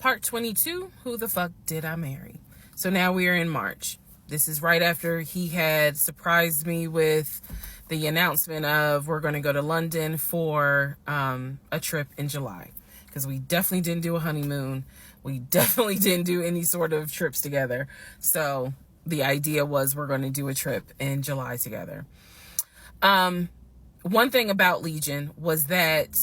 Part 22, who the fuck did I marry? So now we are in March. This is right after he had surprised me with the announcement of we're going to go to London for a trip in July. Because we definitely didn't do a honeymoon. We definitely didn't do any sort of trips together. So the idea was we're going to do a trip in July together. One thing about Legion was that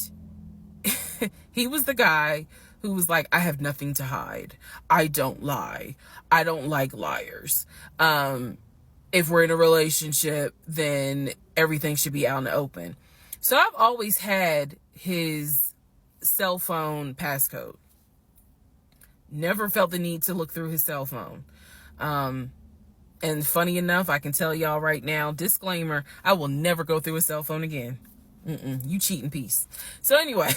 he was the guy who was like, I have nothing to hide. I don't lie. I don't like liars. If we're in a relationship, then everything should be out in the open. So I've always had his cell phone passcode. Never felt the need to look through his cell phone. And funny enough, I can tell y'all right now, disclaimer, I will never go through a cell phone again. You cheating piece. So anyway,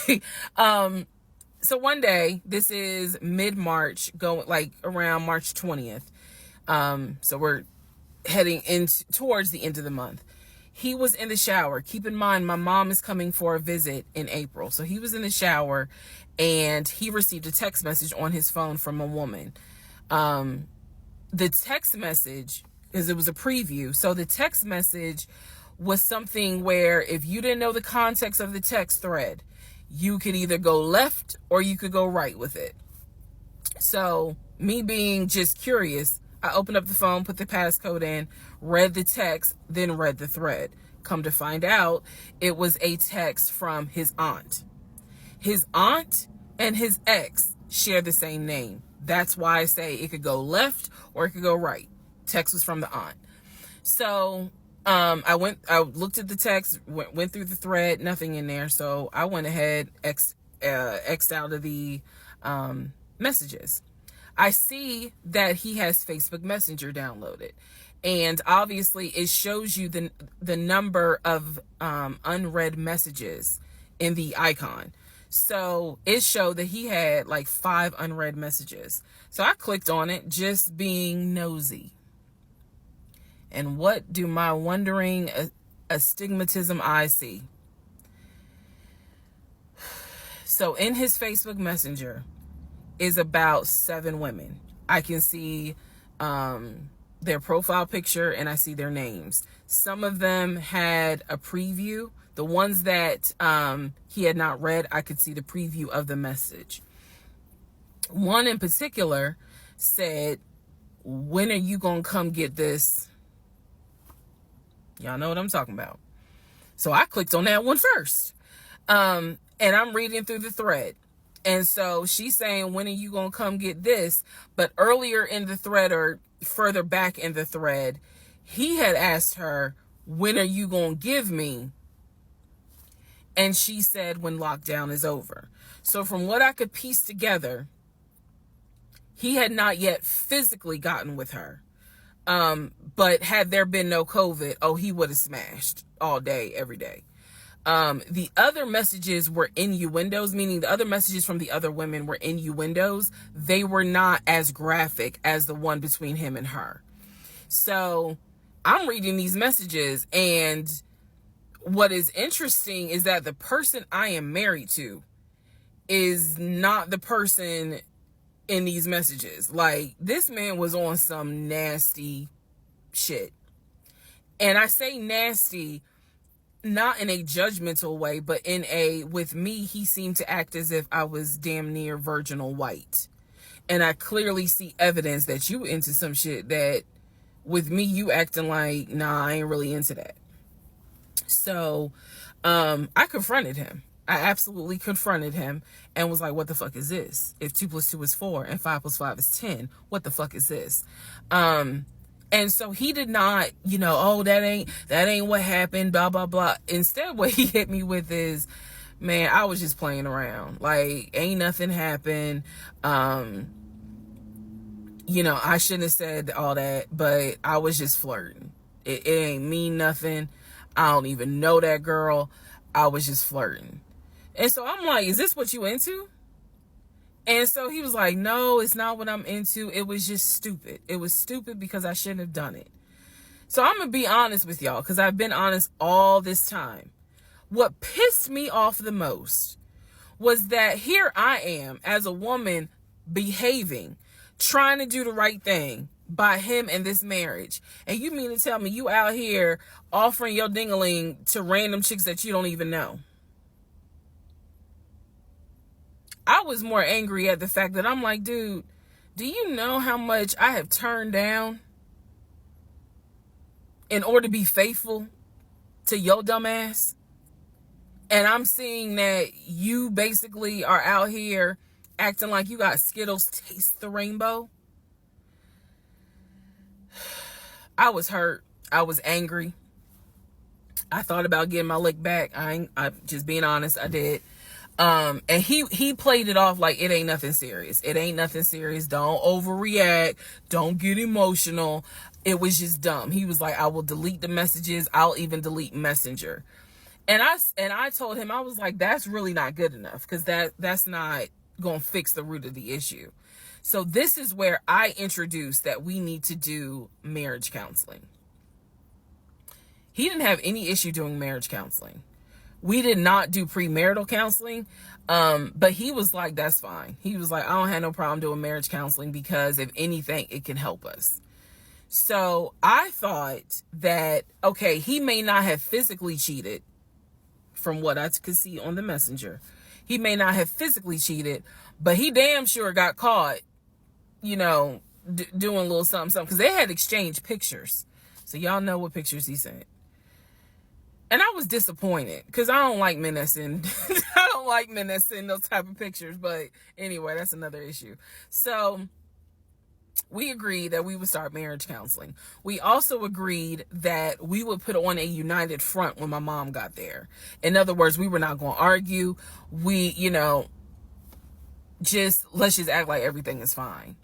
so one day, this is mid-March, going like around March 20th. So we're heading towards the end of the month. He was in the shower. Keep in mind, my mom is coming for a visit in April. So he was in the shower and he received a text message on his phone from a woman. The text message, because it was a preview. So the text message was something where if you didn't know the context of the text thread, you could either go left or you could go right with it. So me being just curious, I opened up the phone, put the passcode in, read the text, then read the thread. Come to find out, it was a text from his aunt. His aunt and his ex share the same name. That's why I say it could go left or it could go right. Text was from the aunt. So I looked at the text, went through the thread, nothing in there. So I went ahead, X'd out of the messages. I see that he has Facebook Messenger downloaded. And obviously it shows you the number of unread messages in the icon. So it showed that he had like 5 unread messages. So I clicked on it, just being nosy. And what do my wondering astigmatism eyes see? So in his Facebook Messenger is about 7 women. I can see their profile picture and I see their names. Some of them had a preview. The ones that he had not read, I could see the preview of the message. One in particular said, when are you gonna come get this? Y'all know what I'm talking about. So I clicked on that one first. And I'm reading through the thread. And so she's saying, when are you going to come get this? But earlier in the thread, or further back in the thread, he had asked her, when are you going to give me? And she said, when lockdown is over. So from what I could piece together, he had not yet physically gotten with her. But had there been no COVID, he would have smashed all day, every day. The other messages were innuendos, meaning the other messages from the other women were innuendos. They were not as graphic as the one between him and her. So I'm reading these messages, and what is interesting is that the person I am married to is not the person in these messages. Like, this man was on some nasty shit. And I say nasty not in a judgmental way, but in a, with me, he seemed to act as if I was damn near virginal white. And I clearly see evidence that you into some shit that with me, you acting like, nah, I ain't really into that. So I confronted him. I absolutely confronted him and was like, what the fuck is this? If 2 + 2 is 4 and 5 + 5 is 10, what the fuck is this? And so he did not, that ain't what happened, blah, blah, blah. Instead, what he hit me with is, man, I was just playing around. Like, ain't nothing happened. I shouldn't have said all that, but I was just flirting. It ain't mean nothing. I don't even know that girl. I was just flirting. And so I'm like, is this what you into? And so he was like, no, it's not what I'm into. It was just stupid. It was stupid because I shouldn't have done it. So I'm going to be honest with y'all, because I've been honest all this time. What pissed me off the most was that here I am as a woman behaving, trying to do the right thing by him and this marriage. And you mean to tell me you out here offering your ding-a-ling to random chicks that you don't even know? I was more angry at the fact that I'm like, dude, do you know how much I have turned down in order to be faithful to your dumb ass? And I'm seeing that you basically are out here acting like you got Skittles taste the rainbow. I was hurt. I was angry. I thought about getting my lick back. I'm just being honest. I did. And he played it off like it ain't nothing serious. It ain't nothing serious. Don't overreact. Don't get emotional. It was just dumb. He was like, I will delete the messages. I'll even delete Messenger. And I told him, I was like, that's really not good enough, because that's not going to fix the root of the issue. So this is where I introduced that we need to do marriage counseling. He didn't have any issue doing marriage counseling. We did not do premarital counseling, but he was like, that's fine. He was like, I don't have no problem doing marriage counseling because if anything, it can help us. So I thought that, okay, he may not have physically cheated from what I could see on the messenger. He may not have physically cheated, but he damn sure got caught, doing a little something, because they had exchanged pictures. So y'all know what pictures he sent. And I was disappointed because I don't like men that send those type of pictures. But anyway, that's another issue. So we agreed that we would start marriage counseling. We also agreed that we would put on a united front when my mom got there. In other words, we were not going to argue. We, let's just act like everything is fine.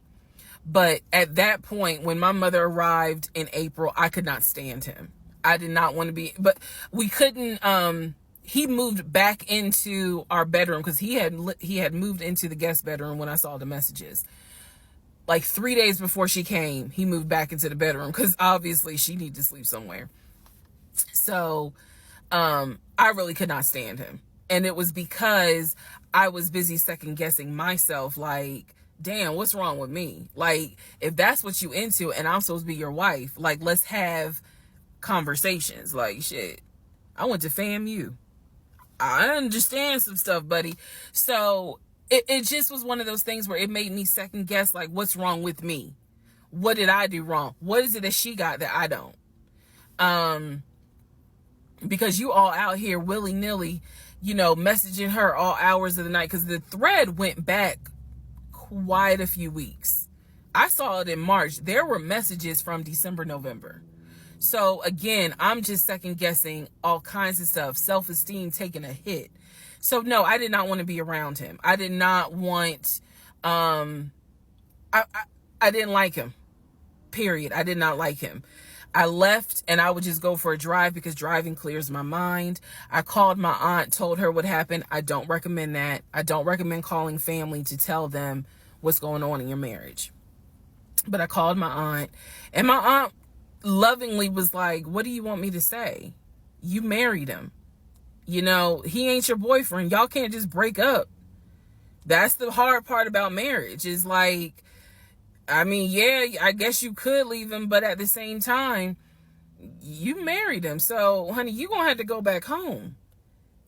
But at that point, when my mother arrived in April, I could not stand him. I did not want to be, but we couldn't, he moved back into our bedroom because he had moved into the guest bedroom when I saw the messages. Like 3 days before she came, he moved back into the bedroom because obviously she needed to sleep somewhere. So, I really could not stand him. And it was because I was busy second guessing myself, like, damn, what's wrong with me? Like, if that's what you into and I'm supposed to be your wife, like, let's have conversations. Like, shit, I went to FAMU. I understand some stuff, buddy. So it just was one of those things where it made me second guess, like, what's wrong with me? What did I do wrong? What is it that she got that I don't? Because you all out here willy-nilly, messaging her all hours of the night, because the thread went back quite a few weeks. I saw it in March. There were messages from December, November. So again, I'm just second guessing all kinds of stuff, self-esteem taking a hit. So no, I did not want to be around him. I did not want, I didn't like him, period. I did not like him. I left and I would just go for a drive because driving clears my mind. I called my aunt, told her what happened. I don't recommend that. I don't recommend calling family to tell them what's going on in your marriage. But I called my aunt, and my aunt lovingly was like, what do you want me to say? You married him. He ain't your boyfriend. Y'all can't just break up. That's the hard part about marriage, is like, I mean, yeah, I guess you could leave him, but at the same time, you married him. So, honey, you're going to have to go back home.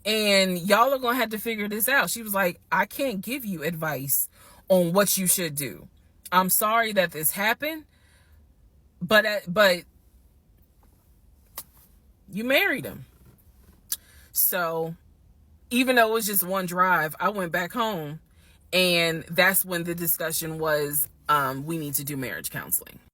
And y'all are going to have to figure this out. She was like, I can't give you advice on what you should do. I'm sorry that this happened. But you married him. So even though it was just one drive, I went back home, and that's when the discussion was, we need to do marriage counseling.